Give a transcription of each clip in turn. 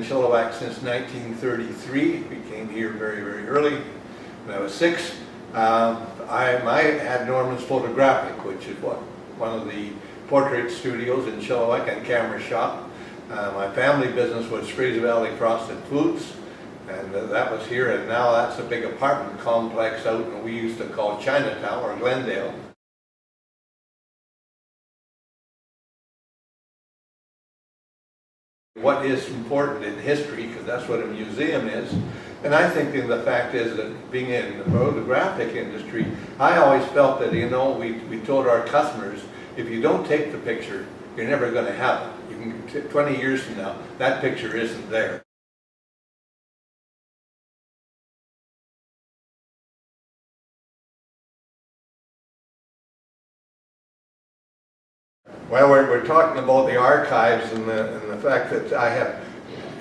Chilliwack since 1933. We came here very, very early when I was 6. I had Norman's Photographic, which is one of the portrait studios in Chilliwack and camera shop. My family business was Fraser Valley Frosted Foods, and that was here, and now that's a big apartment complex out in what we used to call Chinatown or Glendale. What is important in history, because that's what a museum is. And I think the fact is that being in the photographic industry, I always felt that, you know, we told our customers, if you don't take the picture, you're never going to have it. You can, 20 years from now, that picture isn't there. Well, we're talking about the archives and the fact that I have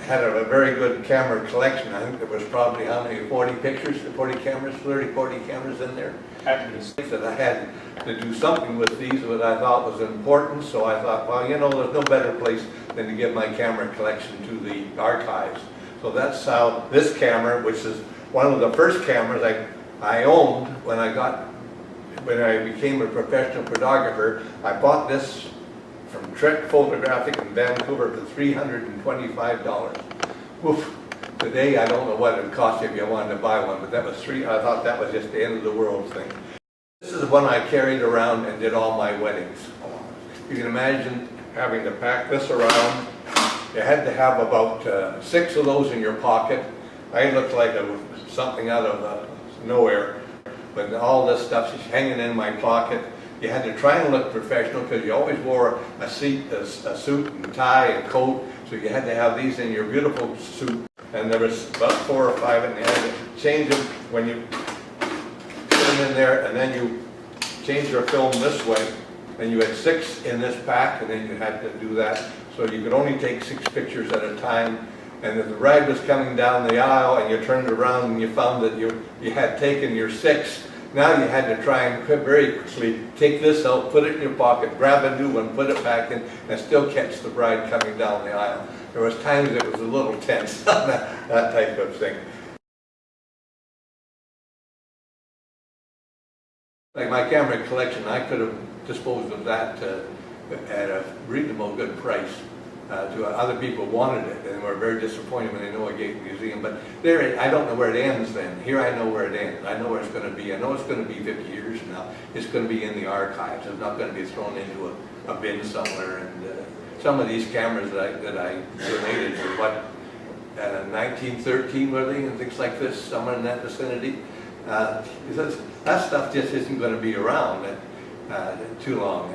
had a very good camera collection. I think there was probably, how many, 40 pictures, 40 cameras, 30, 40 cameras in there. That I had to do something with these that I thought was important, so I thought, well, you know, there's no better place than to give my camera collection to the archives. So that's how this camera, which is one of the first cameras I owned when I became a professional photographer. I bought this from Trek Photographic in Vancouver for $325. Oof. Today, I don't know what it would cost you if you wanted to buy one, but that was I thought that was just the end of the world thing. This is the one I carried around and did all my weddings. You can imagine having to pack this around. You had to have about 6 of those in your pocket. I looked like something out of nowhere. But all this stuff is hanging in my pocket. You had to try and look professional because you always wore a suit and tie and coat. So you had to have these in your beautiful suit. And there was about 4 or 5, and you had to change them when you put them in there, and then you change your film this way. And you had 6 in this pack, and then you had to do that. So you could only take 6 pictures at a time. And if the ride was coming down the aisle and you turned around and you found that you had taken your 6, now you had to try and very quickly take this out, put it in your pocket, grab a new one, put it back in, and still catch the bride coming down the aisle. There was times it was a little tense on that type of thing. Like my camera collection, I could have disposed of that at a reasonable good price. To other people wanted it and were very disappointed when they know I gave the museum. But there, I don't know where it ends then. Here I know where it ends. I know where it's going to be. I know it's going to be 50 years from now. It's going to be in the archives. It's not going to be thrown into a bin somewhere. And some of these cameras that I donated were 1913 were they, and things like this, somewhere in that vicinity. That stuff just isn't going to be around too long.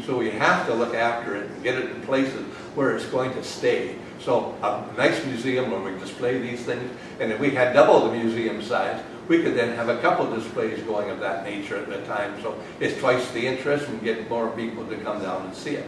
So we have to look after it and get it in places where it's going to stay. So a nice museum where we display these things, and if we had double the museum size, we could then have a couple displays going of that nature at the time. So it's twice the interest and get more people to come down and see it.